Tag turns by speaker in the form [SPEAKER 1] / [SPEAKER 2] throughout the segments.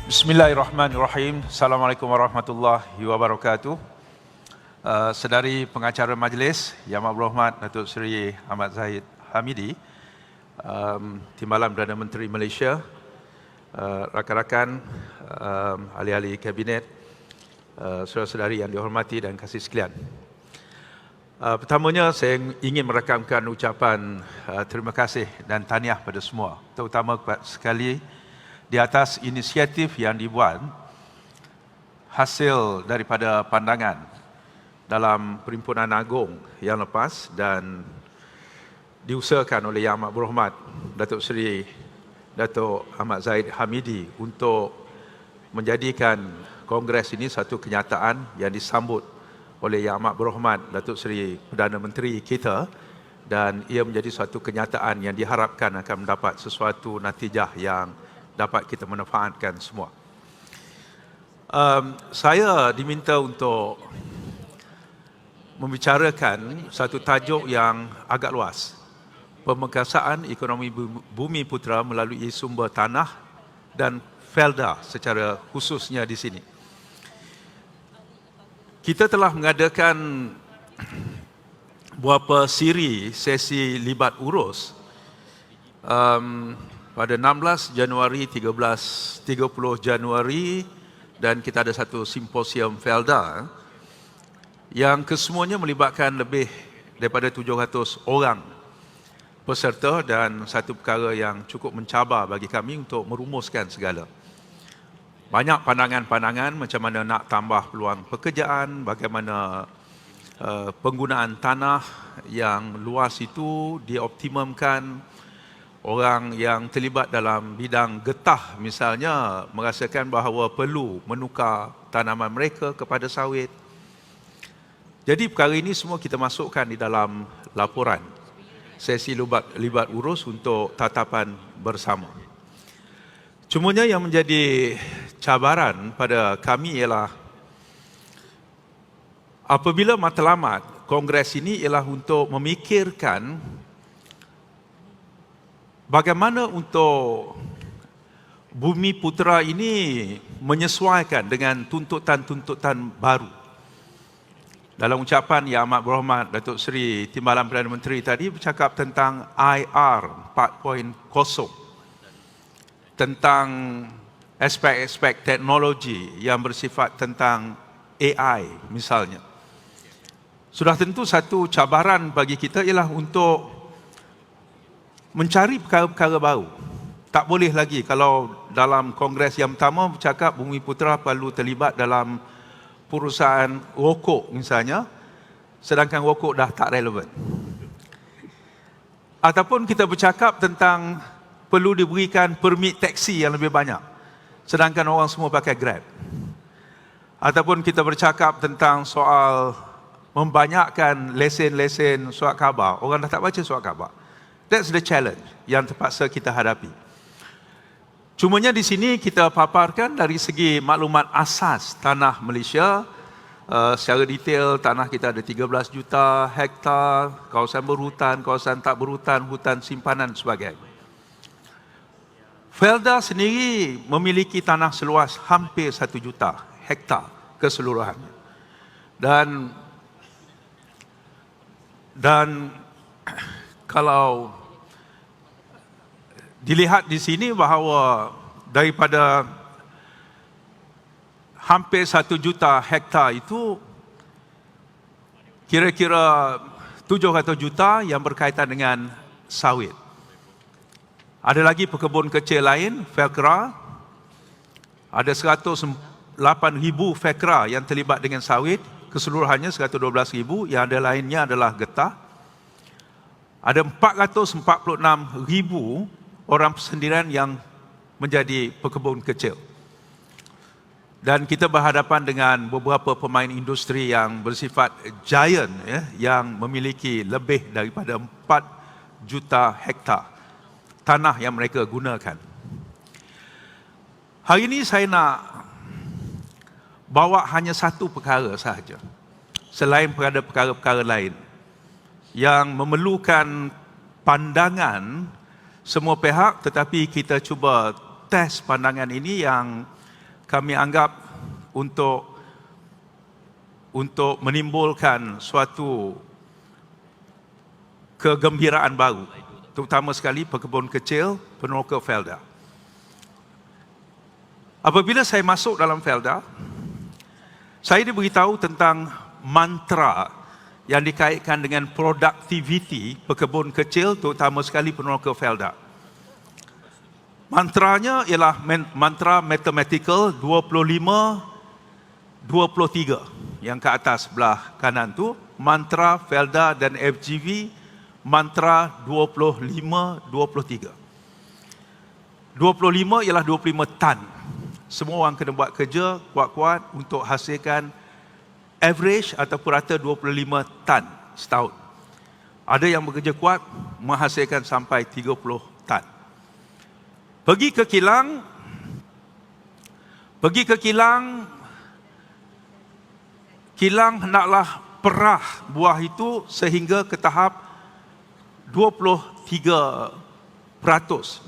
[SPEAKER 1] Bismillahirrahmanirrahim. Assalamualaikum warahmatullahi wabarakatuh. Sedari pengacara majlis Yang Amat Berhormat Datuk Seri Ahmad Zahid Hamidi, Timbalan Perdana Menteri Malaysia, rakan-rakan, ahli-ahli kabinet, saudara-saudari yang dihormati dan kasih sekalian. Pertamanya saya ingin merakamkan ucapan terima kasih dan tahniah pada semua, terutama sekali di atas inisiatif yang dibuat hasil daripada pandangan dalam Perhimpunan Agong yang lepas dan diusahakan oleh Yang Amat Berhormat Datuk Seri Datuk Ahmad Zahid Hamidi untuk menjadikan Kongres ini satu kenyataan yang disambut oleh Yang Amat Berhormat Datuk Seri Perdana Menteri kita, dan ia menjadi suatu kenyataan yang diharapkan akan mendapat sesuatu natijah yang dapat kita manfaatkan semua. Saya diminta untuk membicarakan satu tajuk yang agak luas, pemekasan ekonomi bumi putera melalui sumber tanah dan felda secara khususnya di sini. Kita telah mengadakan beberapa sesi libat urus pada 16 Januari, 30 Januari, dan kita ada satu simposium felda yang kesemuanya melibatkan lebih daripada 700 orang peserta, dan satu perkara yang cukup mencabar bagi kami untuk merumuskan segala. Banyak pandangan-pandangan macam mana nak tambah peluang pekerjaan, bagaimana penggunaan tanah yang luas itu dioptimumkan. Orang yang terlibat dalam bidang getah misalnya merasakan bahawa perlu menukar tanaman mereka kepada sawit. Jadi perkara ini semua kita masukkan di dalam laporan sesi libat urus untuk tatapan bersama. Cumanya yang menjadi cabaran pada kami ialah apabila matlamat Kongres ini ialah untuk memikirkan bagaimana untuk bumi putera ini menyesuaikan dengan tuntutan-tuntutan baru. Dalam ucapan Yang Amat Berhormat Datuk Seri Timbalan Perdana Menteri tadi bercakap tentang IR 4.0, tentang aspek-aspek teknologi yang bersifat tentang AI misalnya. Sudah tentu satu cabaran bagi kita ialah untuk mencari perkara-perkara baru. Tak boleh lagi kalau dalam Kongres yang pertama bercakap bumi putera perlu terlibat dalam perusahaan rokok misalnya, sedangkan rokok dah tak relevan. Ataupun kita bercakap tentang perlu diberikan permit taksi yang lebih banyak, sedangkan orang semua pakai Grab. Ataupun kita bercakap tentang soal membanyakkan lesen-lesen surat khabar, orang dah tak baca surat khabar. That's the challenge yang terpaksa kita hadapi. Cumanya di sini kita paparkan dari segi maklumat asas tanah Malaysia. Secara detail, tanah kita ada 13 juta hektar, kawasan berhutan, kawasan tak berhutan, hutan simpanan sebagainya. Felda sendiri memiliki tanah seluas hampir 1 juta hektar keseluruhannya. Dan kalau dilihat di sini bahawa daripada hampir 1 juta hektar itu kira-kira 700 juta yang berkaitan dengan sawit. Ada lagi pekebun kecil lain, Fekra. Ada 108,000 Fekra yang terlibat dengan sawit, keseluruhannya 112,000, yang ada lainnya adalah getah. Ada 446,000 orang persendirian yang menjadi pekebun kecil. Dan kita berhadapan dengan beberapa pemain industri yang bersifat giant, yang memiliki lebih daripada 4 juta hektar tanah yang mereka gunakan. Hari ini saya nak bawa hanya satu perkara sahaja, selain pada perkara-perkara lain yang memerlukan pandangan semua pihak, tetapi kita cuba test pandangan ini yang kami anggap untuk menimbulkan suatu kegembiraan baru, terutama sekali pekebun kecil peneroka Felda. Apabila saya masuk dalam Felda, saya diberitahu tentang mantra yang dikaitkan dengan produktiviti pekebun kecil, terutama sekali peneroka Felda. Mantranya ialah mantra mathematical 25-23. Yang ke atas sebelah kanan tu, mantra Felda dan FGV, mantra 25-23. 25 ialah 25 tan. Semua orang kena buat kerja kuat-kuat untuk hasilkan average ataupun rata 25 tan setahun. Ada yang bekerja kuat menghasilkan sampai 30 tan. Pergi ke kilang, kilang hendaklah perah buah itu sehingga ke tahap 23%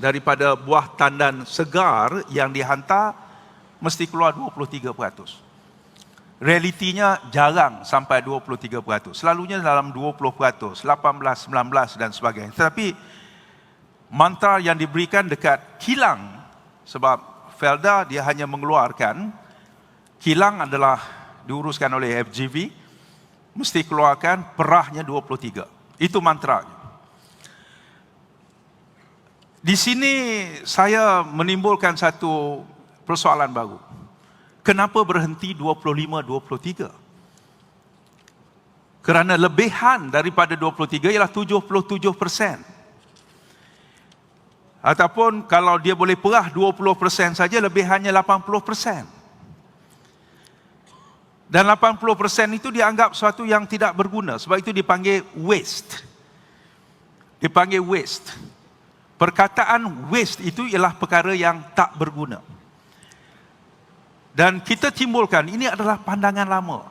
[SPEAKER 1] daripada buah tandan segar yang dihantar mesti keluar 23%. Realitinya jarang sampai 23%. Selalunya dalam 20%, 18, 19 dan sebagainya. Tetapi mantra yang diberikan dekat kilang, sebab Felda dia hanya mengeluarkan, kilang adalah diuruskan oleh FGV, mesti keluarkan perahnya 23. Itu mantra. Di sini saya menimbulkan satu persoalan baru. Kenapa berhenti 25-23? Kerana lebihan daripada 23 ialah 77%. Ataupun kalau dia boleh perah 20% saja, lebihannya 80%. Dan 80% itu dianggap sesuatu yang tidak berguna. Sebab itu dipanggil waste. Dipanggil waste. Perkataan waste itu ialah perkara yang tak berguna. Dan kita timbulkan, ini adalah pandangan lama.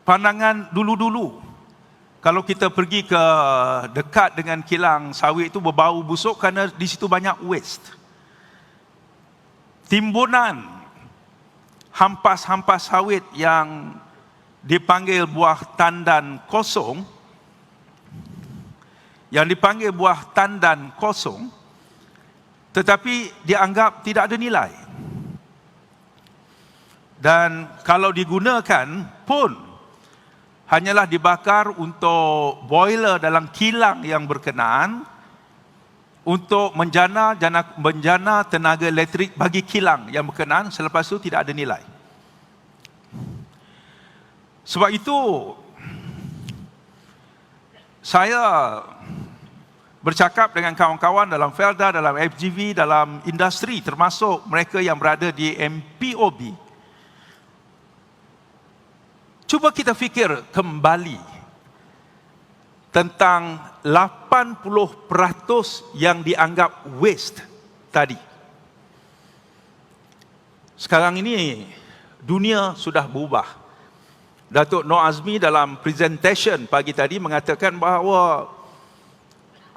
[SPEAKER 1] Pandangan dulu-dulu. Kalau kita pergi ke dekat dengan kilang sawit itu berbau busuk kerana di situ banyak waste. Timbunan hampas-hampas sawit yang dipanggil buah tandan kosong, tetapi dianggap tidak ada nilai. Dan kalau digunakan pun hanyalah dibakar untuk boiler dalam kilang yang berkenaan untuk menjana tenaga elektrik bagi kilang yang berkenaan, selepas itu tidak ada nilai. Sebab itu saya bercakap dengan kawan-kawan dalam Felda, dalam FGV, dalam industri, termasuk mereka yang berada di MPOB. Cuba kita fikir kembali tentang 80% yang dianggap waste tadi. Sekarang ini dunia sudah berubah. Datuk Noor Azmi dalam presentation pagi tadi mengatakan bahawa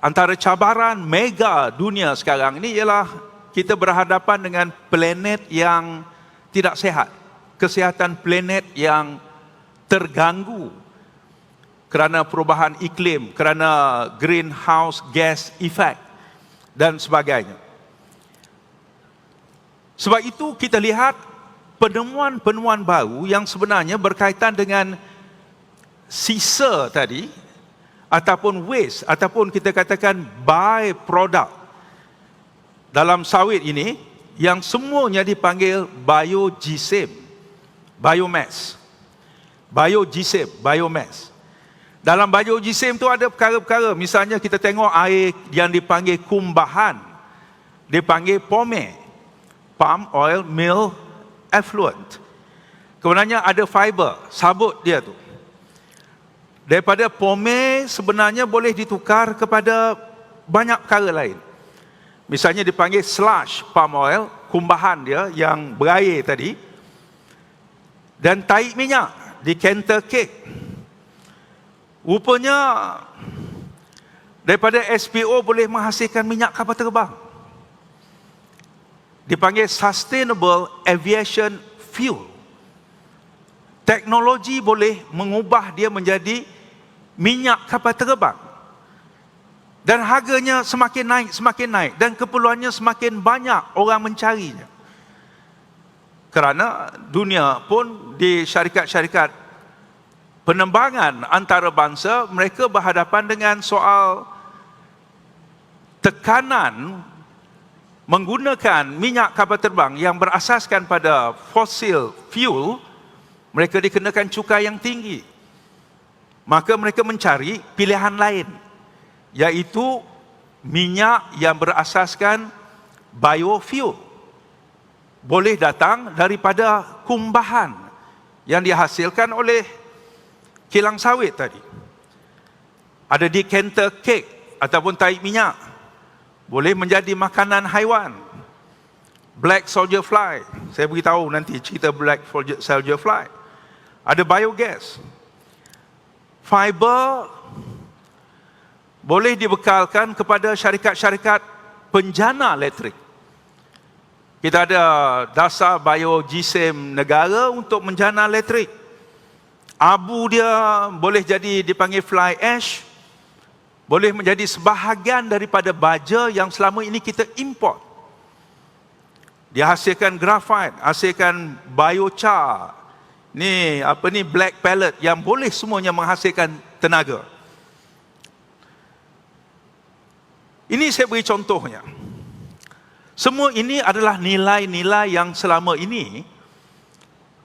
[SPEAKER 1] antara cabaran mega dunia sekarang ini ialah kita berhadapan dengan planet yang tidak sihat. Kesihatan planet yang terganggu kerana perubahan iklim, kerana greenhouse gas effect dan sebagainya. Sebab itu kita lihat penemuan-penemuan baru yang sebenarnya berkaitan dengan sisa tadi, ataupun waste, ataupun kita katakan by-product dalam sawit ini, yang semuanya dipanggil biomass. Dalam biomass itu ada perkara-perkara, misalnya kita tengok air yang dipanggil kumbahan, dipanggil POME, palm oil mill effluent. Kemudiannya ada fiber, sabut dia tu. Daripada POME sebenarnya boleh ditukar kepada banyak perkara lain. Misalnya dipanggil slush palm oil, kumbahan dia yang berair tadi, dan tahi minyak di canter cake. Rupanya daripada SPO boleh menghasilkan minyak kapal terbang. dipanggil Sustainable Aviation Fuel. Teknologi boleh mengubah dia menjadi minyak kapal terbang. Dan harganya semakin naik dan keperluannya semakin banyak orang mencarinya. Kerana dunia pun di syarikat-syarikat penerbangan antarabangsa, mereka berhadapan dengan soal tekanan menggunakan minyak kapal terbang yang berasaskan pada fossil fuel. Mereka dikenakan cukai yang tinggi. Maka mereka mencari pilihan lain, iaitu minyak yang berasaskan biofuel. Boleh datang daripada kumbahan yang dihasilkan oleh kilang sawit tadi. Ada decanter cake ataupun tahi minyak. Boleh menjadi makanan haiwan. Black soldier fly. Saya beritahu nanti cerita black soldier fly. Ada biogas. Fiber boleh dibekalkan kepada syarikat-syarikat penjana elektrik. Kita ada dasar biogypsum negara untuk menjana elektrik. Abu dia boleh jadi dipanggil fly ash, boleh menjadi sebahagian daripada baja yang selama ini kita import. Dia hasilkan graphite, hasilkan biochar. Ni black pellet yang boleh semuanya menghasilkan tenaga. Ini saya beri contohnya. Semua ini adalah nilai-nilai yang selama ini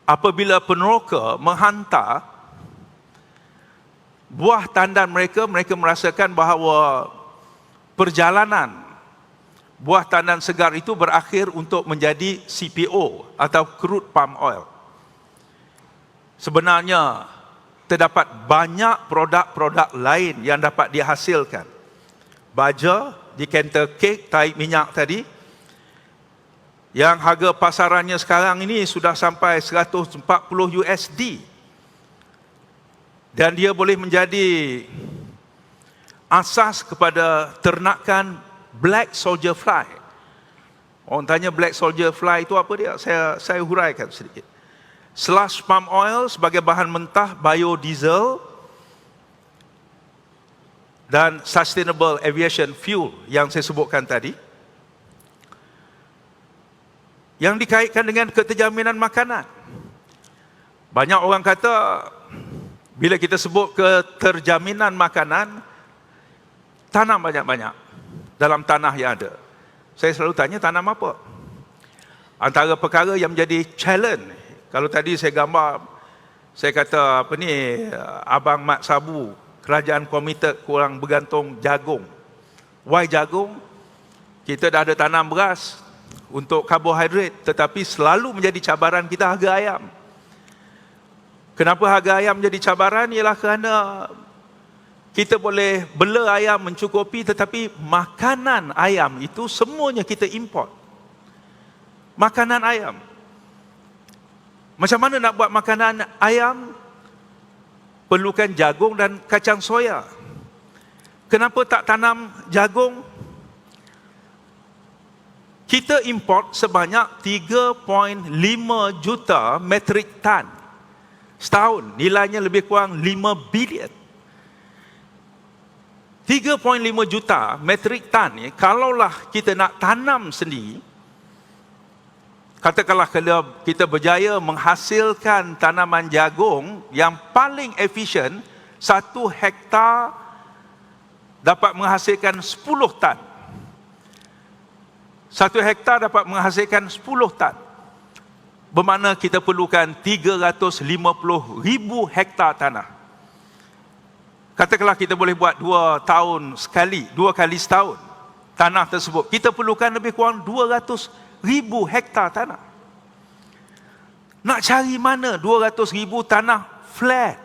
[SPEAKER 1] apabila peneroka menghantar buah tandan mereka, mereka merasakan bahawa perjalanan buah tandan segar itu berakhir untuk menjadi CPO atau crude palm oil. Sebenarnya terdapat banyak produk-produk lain yang dapat dihasilkan. Baja, decanter cake, tahi minyak tadi, yang harga pasarannya sekarang ini sudah sampai 140 USD. Dan dia boleh menjadi asas kepada ternakan black soldier fly. Orang tanya black soldier fly itu apa dia? Saya huraikan sedikit. Slush palm oil sebagai bahan mentah biodiesel dan sustainable aviation fuel yang saya sebutkan tadi, yang dikaitkan dengan keterjaminan makanan. Banyak orang kata bila kita sebut keterjaminan makanan, tanam banyak-banyak dalam tanah yang ada. Saya selalu tanya, tanam apa? Antara perkara yang menjadi challenge, kalau tadi saya gambar, saya kata Abang Mat Sabu, kerajaan komited kurang bergantung jagung. Why jagung? Kita dah ada tanam beras untuk karbohidrat, tetapi selalu menjadi cabaran kita harga ayam. Kenapa harga ayam menjadi cabaran? Ialah kerana kita boleh bela ayam mencukupi, tetapi makanan ayam itu semuanya kita import. Makanan ayam. Macam mana nak buat makanan ayam? Perlukan jagung dan kacang soya. Kenapa tak tanam jagung? Kita import sebanyak 3.5 juta metrik tan setahun. Nilainya lebih kurang 5 bilion. 3.5 juta metrik tan ni, kalaulah kita nak tanam sendiri, katakanlah kalau kita berjaya menghasilkan tanaman jagung yang paling efisien, 1 hektar dapat menghasilkan 10 tan. 1 hektar dapat menghasilkan 10 tan. Bermakna kita perlukan 350,000 hektar tanah. Katakanlah kita boleh buat 2 tahun sekali, 2 kali setahun tanah tersebut. Kita perlukan lebih kurang 200,000 hektar tanah. Nak cari mana 200,000 tanah flat?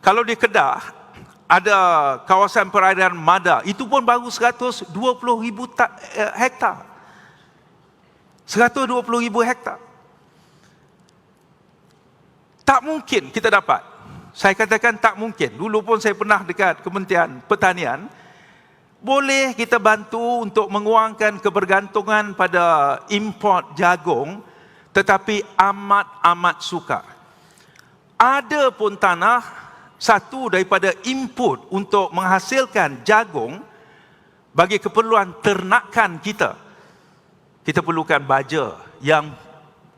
[SPEAKER 1] Kalau di Kedah ada kawasan perairan Mada, itu pun baru 120,000 hektar. 120,000 hektar. Tak mungkin kita dapat. Saya katakan tak mungkin. Dulu pun saya pernah dekat Kementerian Pertanian. boleh kita bantu untuk mengurangkan kebergantungan pada import jagung, tetapi amat-amat sukar. Ada pun tanah, satu daripada input untuk menghasilkan jagung bagi keperluan ternakan kita. Kita perlukan baja yang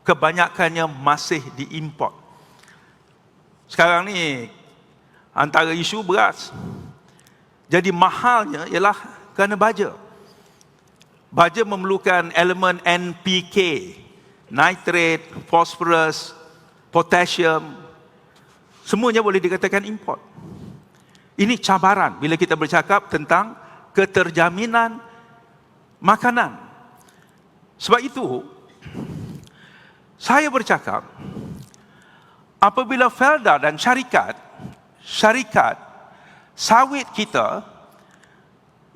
[SPEAKER 1] kebanyakannya masih diimport. Sekarang ni antara isu beras. Jadi mahalnya ialah kerana baja. Baja memerlukan elemen NPK, nitrate, phosphorus, potassium. Semuanya boleh dikatakan import. Ini cabaran bila kita bercakap tentang keterjaminan makanan. Sebab itu, saya bercakap, apabila Felda dan syarikat sawit kita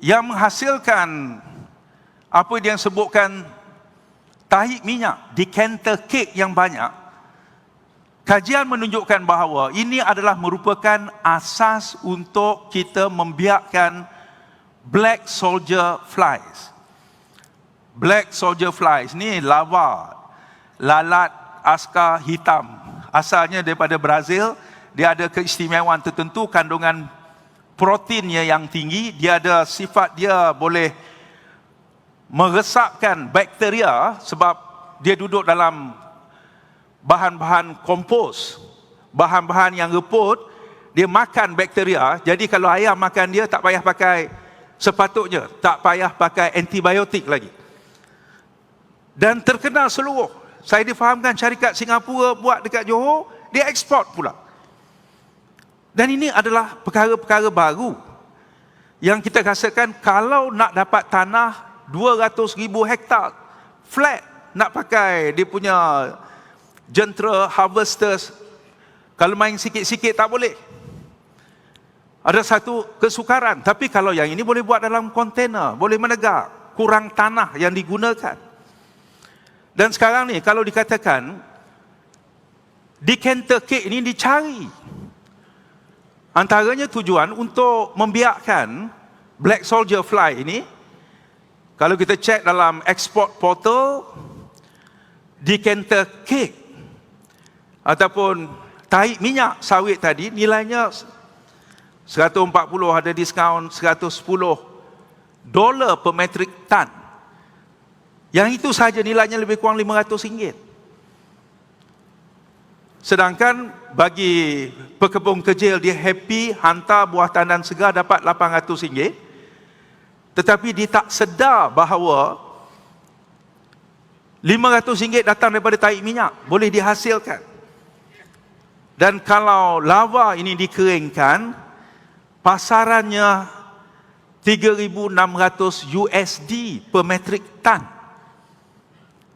[SPEAKER 1] yang menghasilkan apa yang sebutkan tahi minyak, decanter cake yang banyak, kajian menunjukkan bahawa ini adalah merupakan asas untuk kita membiarkan black soldier flies. Black soldier flies ni larva lalat askar hitam, asalnya daripada Brazil. Dia ada keistimewaan tertentu, kandungan proteinnya yang tinggi, dia ada sifat dia boleh meresapkan bakteria sebab dia duduk dalam bahan-bahan kompos, bahan-bahan yang reput, dia makan bakteria. Jadi kalau ayam makan dia, tak payah pakai, sepatutnya tak payah pakai antibiotik lagi. Dan terkenal seluruh. Saya difahamkan syarikat Singapura buat dekat Johor, dia ekspor pula. Dan ini adalah perkara-perkara baru yang kita rasakan. Kalau nak dapat tanah 200,000 hektar flat, nak pakai dia punya jentera harvesters, kalau main sikit-sikit tak boleh. Ada satu kesukaran. Tapi kalau yang ini boleh buat dalam kontainer, boleh menegak, kurang tanah yang digunakan. Dan sekarang ni kalau dikatakan decanter cake ini dicari, antaranya tujuan untuk membiarkan black soldier fly ini. Kalau kita cek dalam export portal, decanter cake ataupun tahi minyak sawit tadi nilainya 140, ada diskaun $110 per metric ton. Yang itu saja nilainya lebih kurang RM500. Sedangkan bagi pekebun kecil, dia happy hantar buah tandan segar dapat RM800. Tetapi dia tak sedar bahawa RM500 datang daripada tahi minyak, boleh dihasilkan. Dan kalau lava ini dikeringkan, pasarannya $3,600 per metric ton.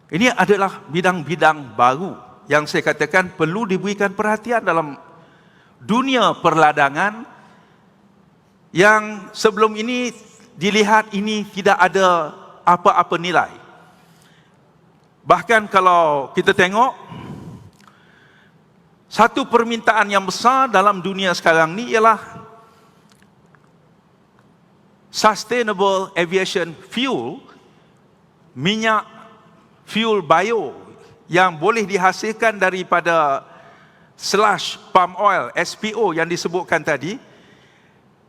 [SPEAKER 1] Ini adalah bidang-bidang baru yang saya katakan perlu diberikan perhatian dalam dunia perladangan, yang sebelum ini dilihat ini tidak ada apa-apa nilai. Bahkan kalau kita tengok, satu permintaan yang besar dalam dunia sekarang ni ialah sustainable aviation fuel, minyak fuel bio yang boleh dihasilkan daripada slash palm oil, SPO yang disebutkan tadi.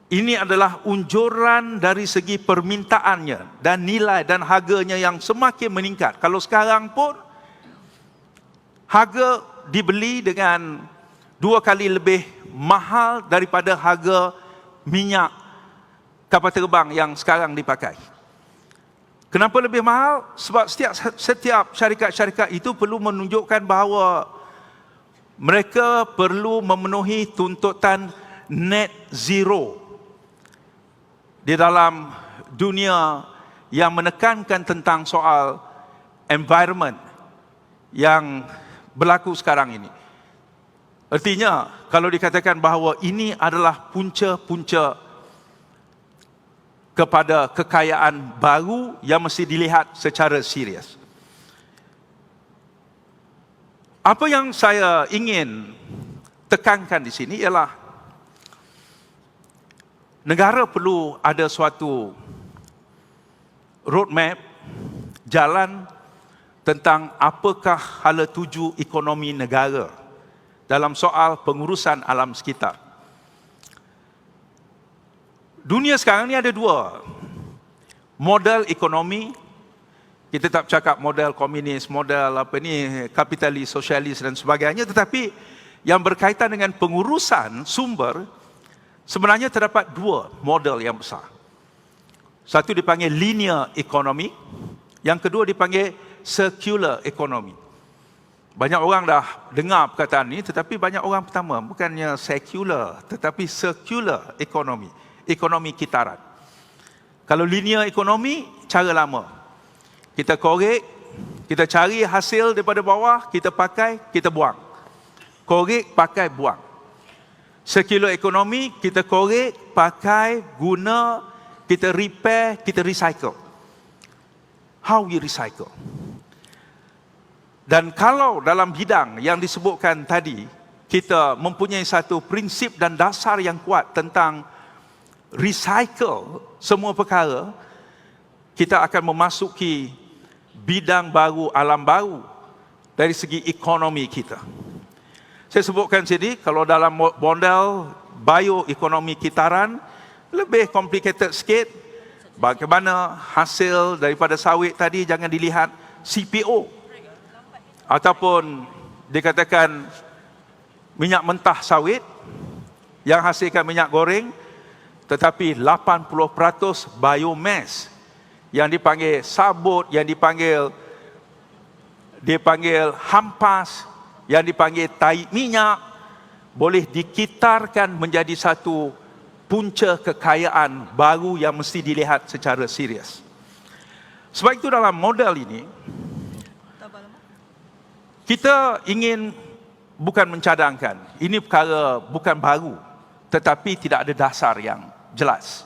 [SPEAKER 1] Ini adalah unjuran dari segi permintaannya dan nilai dan harganya yang semakin meningkat. Kalau sekarang pun harga dibeli dengan 2 kali lebih mahal daripada harga minyak kapal terbang yang sekarang dipakai. Kenapa lebih mahal? Sebab setiap syarikat-syarikat itu perlu menunjukkan bahawa mereka perlu memenuhi tuntutan net zero di dalam dunia yang menekankan tentang soal environment yang berlaku sekarang ini. Artinya, kalau dikatakan bahawa ini adalah punca-punca kepada kekayaan baru yang mesti dilihat secara serius. Apa yang saya ingin tekankan di sini ialah negara perlu ada suatu roadmap, jalan tentang apakah hala tuju ekonomi negara dalam soal pengurusan alam sekitar. Dunia sekarang ni ada dua model ekonomi. Kita tak cakap model komunis, model kapitalis, sosialis dan sebagainya, tetapi yang berkaitan dengan pengurusan sumber, sebenarnya terdapat dua model yang besar. Satu dipanggil linear economy, yang kedua dipanggil circular economy. Banyak orang dah dengar perkataan ini, tetapi banyak orang pertama, bukannya secular, tetapi circular economy, ekonomi kitaran. Kalau linear economy, cara lama. Kita korek, kita cari hasil daripada bawah, kita pakai, kita buang. Korek, pakai, buang. Circular economy, kita korek, pakai, guna, kita repair, kita recycle. How we recycle. Dan kalau dalam bidang yang disebutkan tadi, kita mempunyai satu prinsip dan dasar yang kuat tentang recycle semua perkara, kita akan memasuki bidang baru, alam baru dari segi ekonomi kita. Saya sebutkan sini, kalau dalam model bioekonomi kitaran, lebih complicated sikit. Bagaimana hasil daripada sawit tadi jangan dilihat CPO ataupun dikatakan minyak mentah sawit yang hasilkan minyak goreng, tetapi 80% biomass yang dipanggil sabut, yang dipanggil hampas, yang dipanggil tai minyak, boleh dikitarkan menjadi satu punca kekayaan baru yang mesti dilihat secara serius. Sebab itu dalam model ini, kita ingin bukan mencadangkan, ini perkara bukan baru, tetapi tidak ada dasar yang jelas,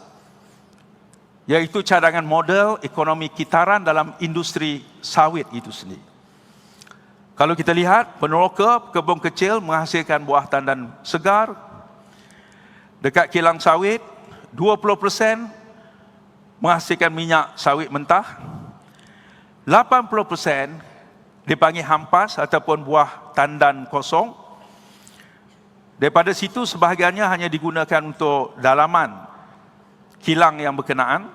[SPEAKER 1] iaitu cadangan model ekonomi kitaran dalam industri sawit itu sendiri. Kalau kita lihat, peneroka kebun kecil menghasilkan buah tandan segar. Dekat kilang sawit, 20% menghasilkan minyak sawit mentah. 80% dipanggil hampas ataupun buah tandan kosong. Daripada situ sebahagiannya hanya digunakan untuk dalaman kilang yang berkenaan.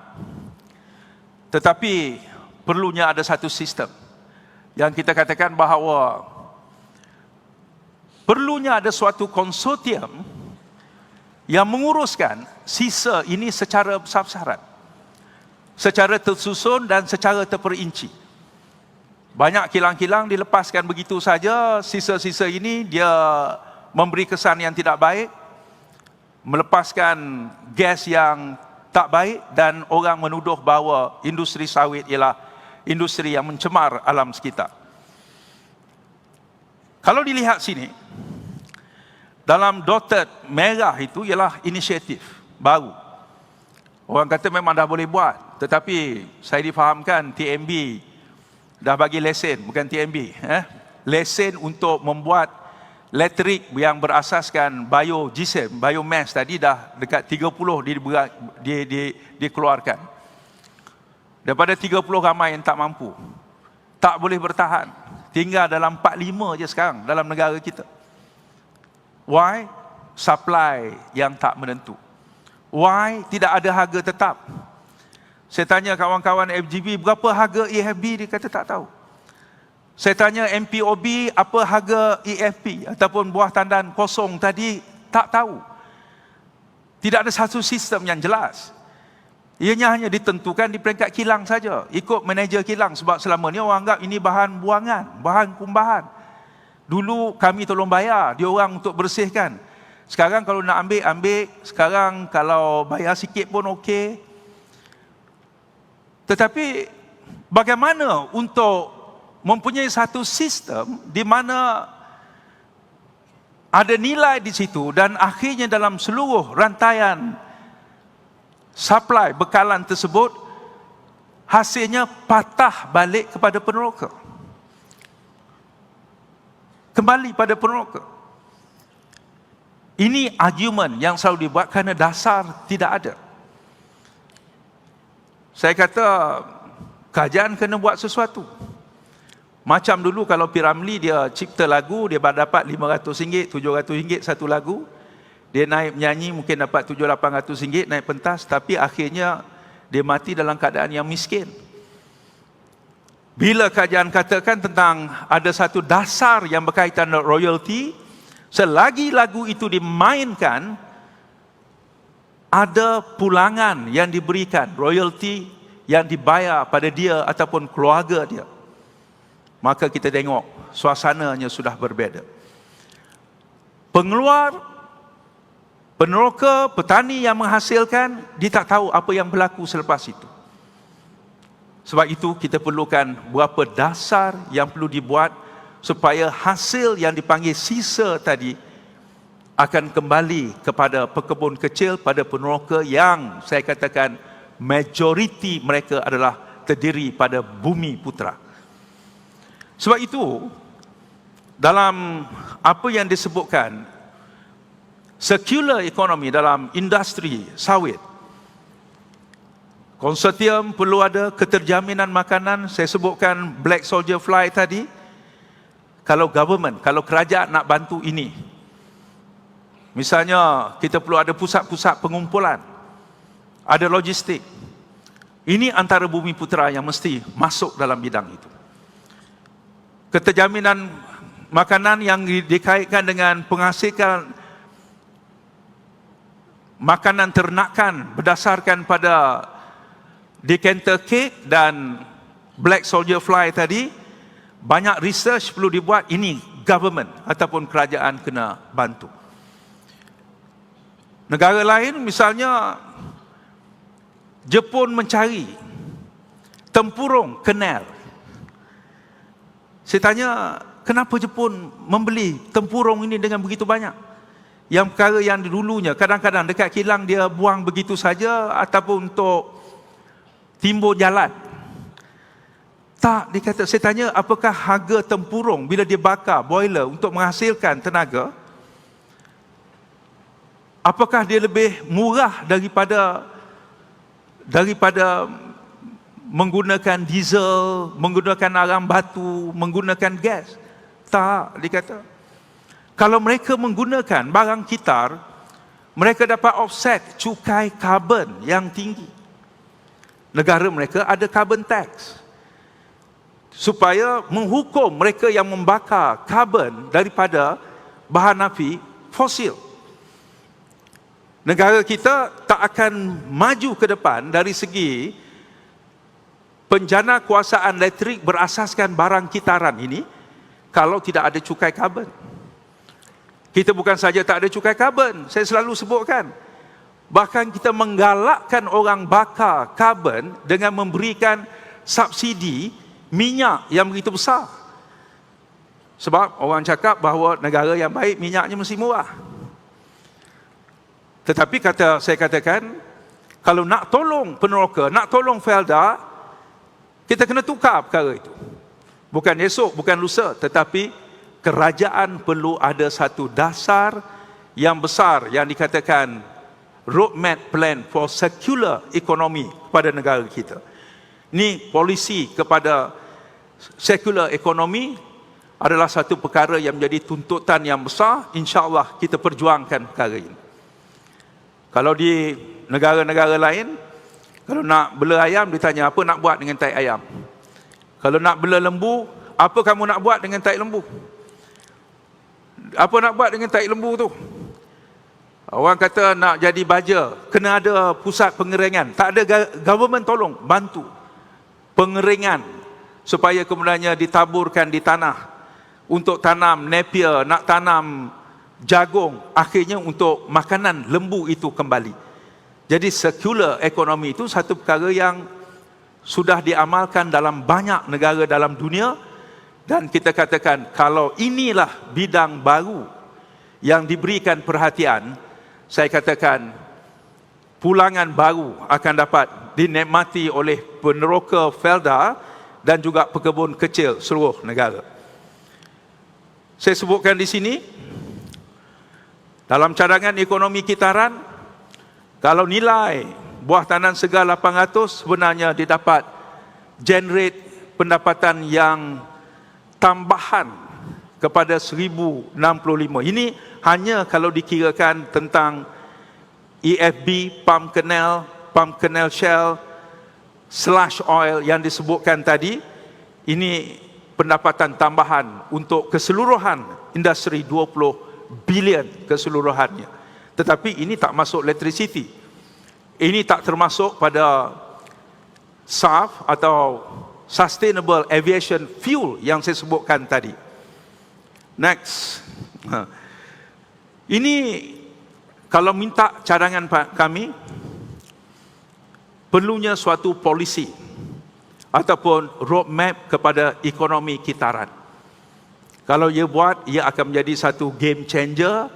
[SPEAKER 1] Tetapi perlunya ada satu sistem yang kita katakan bahawa perlunya ada suatu konsortium yang menguruskan sisa ini secara besar-besaran, secara tersusun dan secara terperinci. Banyak kilang-kilang dilepaskan begitu saja, sisa-sisa ini dia memberi kesan yang tidak baik, melepaskan gas yang tak baik, dan orang menuduh bahawa industri sawit ialah industri yang mencemar alam sekitar. Kalau dilihat sini, dalam dotted merah itu ialah inisiatif baru. Orang kata memang dah boleh buat, tetapi saya difahamkan TMB dah bagi lesen, bukan TMB, lesen untuk membuat elektrik yang berasaskan biomass, biomass tadi dah dekat 30 dikeluarkan. Daripada 30 ramai yang tak mampu, tak boleh bertahan, tinggal dalam 45 je sekarang dalam negara kita. Why? Supply yang tak menentu. Why? Tidak ada harga tetap. Saya tanya kawan-kawan FGB, berapa harga EFB? Dia kata tak tahu. Saya tanya MPOB, apa harga EFP ataupun buah tandan kosong tadi? Tak tahu. Tidak ada satu sistem yang jelas. Ianya hanya ditentukan di peringkat kilang saja, ikut manager kilang, sebab selama ni orang anggap ini bahan buangan, bahan kumbahan. Dulu kami tolong bayar dia orang untuk bersihkan. Sekarang kalau nak ambil. Sekarang kalau bayar sikit pun okey. Tetapi bagaimana untuk mempunyai satu sistem di mana ada nilai di situ dan akhirnya dalam seluruh rantaian supply bekalan tersebut hasilnya patah balik kepada peneroka, kembali pada peneroka. Ini argument yang selalu dibuat kerana dasar tidak ada. Saya kata kerajaan kena buat sesuatu. Macam dulu kalau P. Ramlee dia cipta lagu, dia dapat RM500, RM700 satu lagu. Dia naik menyanyi mungkin dapat RM700-800 naik pentas, tapi akhirnya dia mati dalam keadaan yang miskin. Bila kerajaan katakan tentang ada satu dasar yang berkaitan dengan royalty, selagi lagu itu dimainkan, ada pulangan yang diberikan, royalty yang dibayar pada dia ataupun keluarga dia. Maka kita tengok suasananya sudah berbeza. Pengeluar, peneroka, petani yang menghasilkan, dia tak tahu apa yang berlaku selepas itu. Sebab itu kita perlukan beberapa dasar yang perlu dibuat supaya hasil yang dipanggil sisa tadi akan kembali kepada pekebun kecil, pada peneroka yang saya katakan majoriti mereka adalah terdiri pada bumi putera. Sebab itu dalam apa yang disebutkan circular economy dalam industri sawit, konsortium perlu ada keterjaminan makanan. Saya sebutkan black soldier fly tadi. Kalau government, kalau kerajaan nak bantu ini, misalnya kita perlu ada pusat-pusat pengumpulan, ada logistik. Ini antara bumi putera yang mesti masuk dalam bidang itu. Keterjaminan makanan yang dikaitkan dengan penghasilan makanan ternakan berdasarkan pada decanter cake dan black soldier fly tadi, banyak research perlu dibuat. Ini government ataupun kerajaan kena bantu. Negara lain misalnya Jepun mencari tempurung kenal. Saya tanya, kenapa Jepun membeli tempurung ini dengan begitu banyak? Yang perkara yang dulunya kadang-kadang dekat kilang dia buang begitu saja ataupun untuk timbul jalan. Tak, dia kata, saya tanya apakah harga tempurung bila dia bakar boiler untuk menghasilkan tenaga, apakah dia lebih murah daripada menggunakan diesel, menggunakan arang batu, menggunakan gas? Tak, dia kata. Kalau mereka menggunakan barang kitar, mereka dapat offset cukai karbon yang tinggi. Negara mereka ada carbon tax supaya menghukum mereka yang membakar karbon daripada bahan api fosil. Negara kita tak akan maju ke depan dari segi penjana kuasaan elektrik berasaskan barang kitaran ini kalau tidak ada cukai karbon. Kita bukan saja tak ada cukai karbon, saya selalu sebutkan, bahkan kita menggalakkan orang bakar karbon dengan memberikan subsidi minyak yang begitu besar. Sebab orang cakap bahawa negara yang baik minyaknya mesti murah. Tetapi saya katakan, kalau nak tolong peneroka, nak tolong Felda, kita kena tukar perkara itu. Bukan esok, bukan lusa, tetapi kerajaan perlu ada satu dasar yang besar yang dikatakan roadmap plan for circular economy kepada negara kita. Ini polisi kepada circular economy adalah satu perkara yang menjadi tuntutan yang besar. InsyaAllah kita perjuangkan perkara ini. Kalau di negara-negara lain, kalau nak bela ayam, ditanya apa nak buat dengan tai ayam. Kalau nak bela lembu, apa kamu nak buat dengan tai lembu? Apa nak buat dengan tai lembu tu? Orang kata nak jadi baja, kena ada pusat pengeringan. Tak ada government tolong, bantu pengeringan supaya kemudiannya ditaburkan di tanah untuk tanam napier, nak tanam jagung, akhirnya untuk makanan lembu itu kembali. Jadi circular economy itu satu perkara yang sudah diamalkan dalam banyak negara dalam dunia. Dan kita katakan, kalau inilah bidang baru yang diberikan perhatian, saya katakan pulangan baru akan dapat dinikmati oleh peneroka Felda dan juga pekebun kecil seluruh negara. Saya sebutkan di sini, dalam cadangan ekonomi kitaran, kalau nilai buah tandan segar 800, sebenarnya didapat generate pendapatan yang tambahan kepada 1065. Ini hanya kalau dikirakan tentang EFB, pump canal shell, slush oil yang disebutkan tadi. Ini pendapatan tambahan untuk keseluruhan industri 20 bilion keseluruhannya. Tetapi ini tak masuk electricity. Ini tak termasuk pada SAF atau Sustainable Aviation Fuel yang saya sebutkan tadi. Next. Ini kalau minta cadangan kami, perlunya suatu polisi ataupun roadmap kepada ekonomi kitaran. Kalau ia buat, ia akan menjadi satu game changer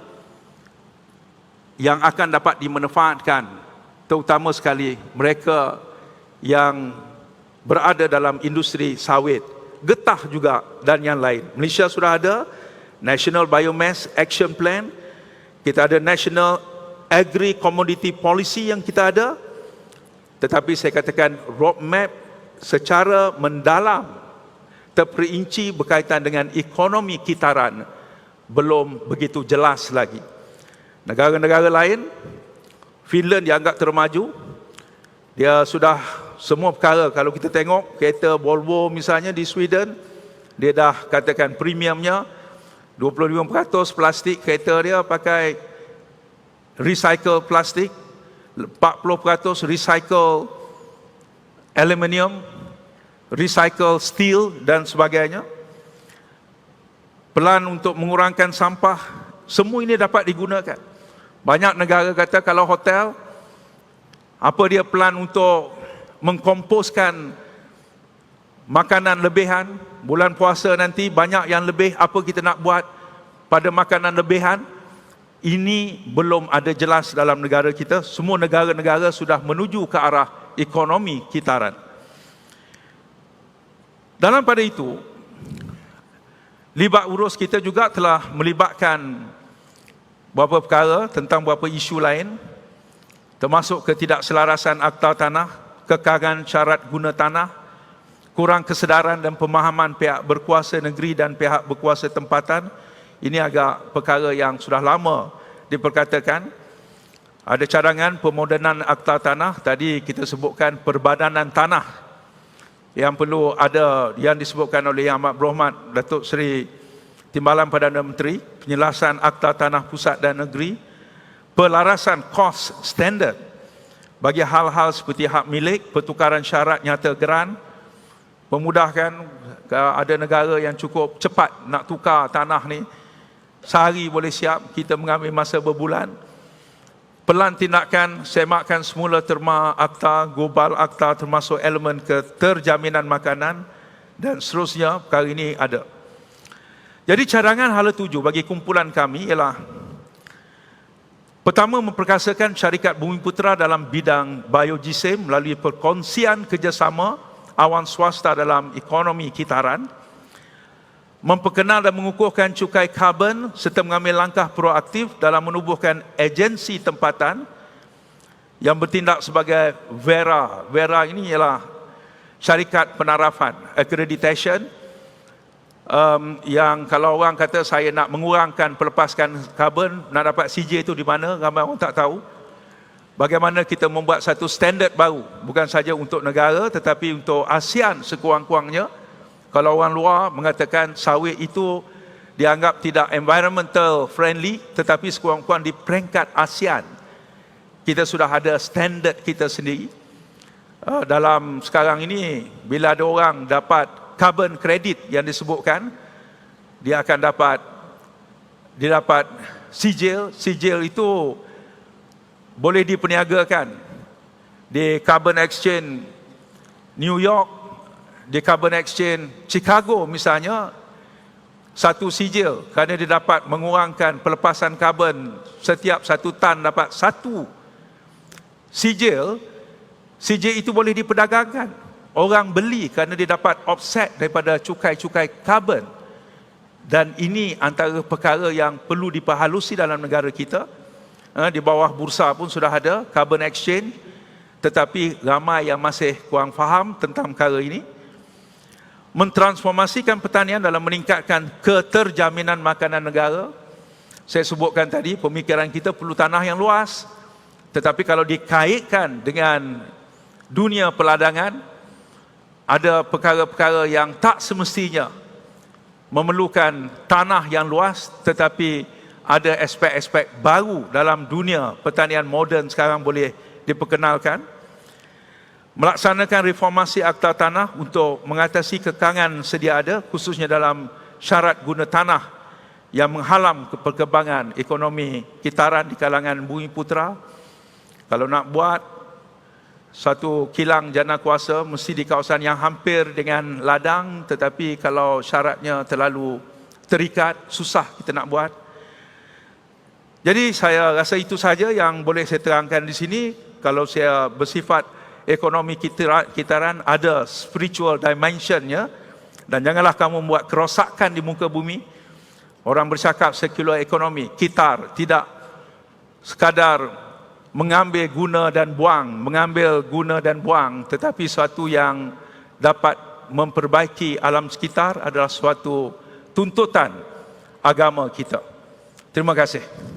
[SPEAKER 1] yang akan dapat dimanfaatkan, terutama sekali mereka yang berada dalam industri sawit, getah juga dan yang lain. Malaysia sudah ada National Biomass Action Plan, kita ada National Agri-Commodity Policy yang kita ada, tetapi saya katakan roadmap secara mendalam, terperinci berkaitan dengan ekonomi kitaran belum begitu jelas lagi. Negara-negara lain, Finland dianggap termaju, dia sudah semua perkara. Kalau kita tengok kereta Volvo misalnya di Sweden, dia dah katakan premiumnya 25% plastik kereta dia pakai recycle plastik, 40% recycle aluminium, recycle steel dan sebagainya. Pelan untuk mengurangkan sampah, semua ini dapat digunakan. Banyak negara kata kalau hotel, apa dia plan untuk mengkomposkan makanan lebihan. Bulan puasa nanti banyak yang lebih, apa kita nak buat pada makanan lebihan? Ini belum ada jelas dalam negara kita. Semua negara-negara sudah menuju ke arah ekonomi kitaran. Dalam pada itu, libat urus kita juga telah melibatkan beberapa perkara tentang beberapa isu lain, termasuk ketidakselarasan akta tanah, kekagangan syarat guna tanah, kurang kesedaran dan pemahaman pihak berkuasa negeri dan pihak berkuasa tempatan. Ini agak perkara yang sudah lama diperkatakan. Ada cadangan pemodenan akta tanah, tadi kita sebutkan perbadanan tanah yang perlu ada, yang disebutkan oleh Yang Amat Berhormat Datuk Seri Timbalan Perdana Menteri, penjelasan akta tanah pusat dan negeri, pelarasan kos standard bagi hal-hal seperti hak milik, pertukaran syarat nyata geran, memudahkan. Ada negara yang cukup cepat nak tukar tanah ni, sehari boleh siap, kita mengambil masa berbulan. Pelan tindakan semakkan semula terma akta, global akta termasuk elemen keterjaminan makanan dan seterusnya. Perkara ini ada. Jadi cadangan hala tuju bagi kumpulan kami ialah, pertama, memperkasakan syarikat Bumiputera dalam bidang biojisim melalui perkongsian kerjasama awan swasta dalam ekonomi kitaran, memperkenal dan mengukuhkan cukai karbon serta mengambil langkah proaktif dalam menubuhkan agensi tempatan yang bertindak sebagai VERA. VERA ini ialah syarikat penarafan, accreditation, yang kalau orang kata saya nak mengurangkan pelepaskan karbon, nak dapat CJ itu di mana, ramai orang tak tahu. Bagaimana kita membuat satu standard baru, bukan saja untuk negara tetapi untuk ASEAN sekurang-kurangnya. Kalau orang luar mengatakan sawit itu dianggap tidak environmental friendly, tetapi sekurang-kurang di peringkat ASEAN kita sudah ada standard kita sendiri. Dalam sekarang ini, bila ada orang dapat carbon credit yang disebutkan, dia akan dapat sijil. Sijil itu boleh diperniagakan di Carbon Exchange New York, di Carbon Exchange Chicago misalnya, satu sijil kerana dia dapat mengurangkan pelepasan karbon setiap 1 tan dapat 1 sijil. Sijil itu boleh diperdagangkan, orang beli kerana dia dapat offset daripada cukai-cukai karbon. Dan ini antara perkara yang perlu diperhalusi dalam negara kita. Di bawah bursa pun sudah ada carbon exchange, tetapi ramai yang masih kurang faham tentang perkara ini. mentransformasikan pertanian dalam meningkatkan keterjaminan makanan negara. Saya sebutkan tadi, pemikiran kita perlu tanah yang luas, tetapi kalau dikaitkan dengan dunia peladangan, ada perkara-perkara yang tak semestinya memerlukan tanah yang luas, tetapi ada aspek-aspek baru dalam dunia pertanian moden sekarang boleh diperkenalkan. Melaksanakan reformasi akta tanah untuk mengatasi kekangan sedia ada, khususnya dalam syarat guna tanah yang menghalang perkembangan ekonomi kitaran di kalangan bumi putera. Kalau nak buat satu kilang jana kuasa mesti di kawasan yang hampir dengan ladang, tetapi kalau syaratnya terlalu terikat, susah kita nak buat. Jadi saya rasa itu saja yang boleh saya terangkan di sini. Kalau saya bersifat ekonomi kitaran, ada spiritual dimensionnya, dan janganlah kamu membuat kerosakan di muka bumi. Orang bercakap circular economy, kitar, tidak sekadar mengambil guna dan buang, tetapi suatu yang dapat memperbaiki alam sekitar adalah suatu tuntutan agama kita. Terima kasih.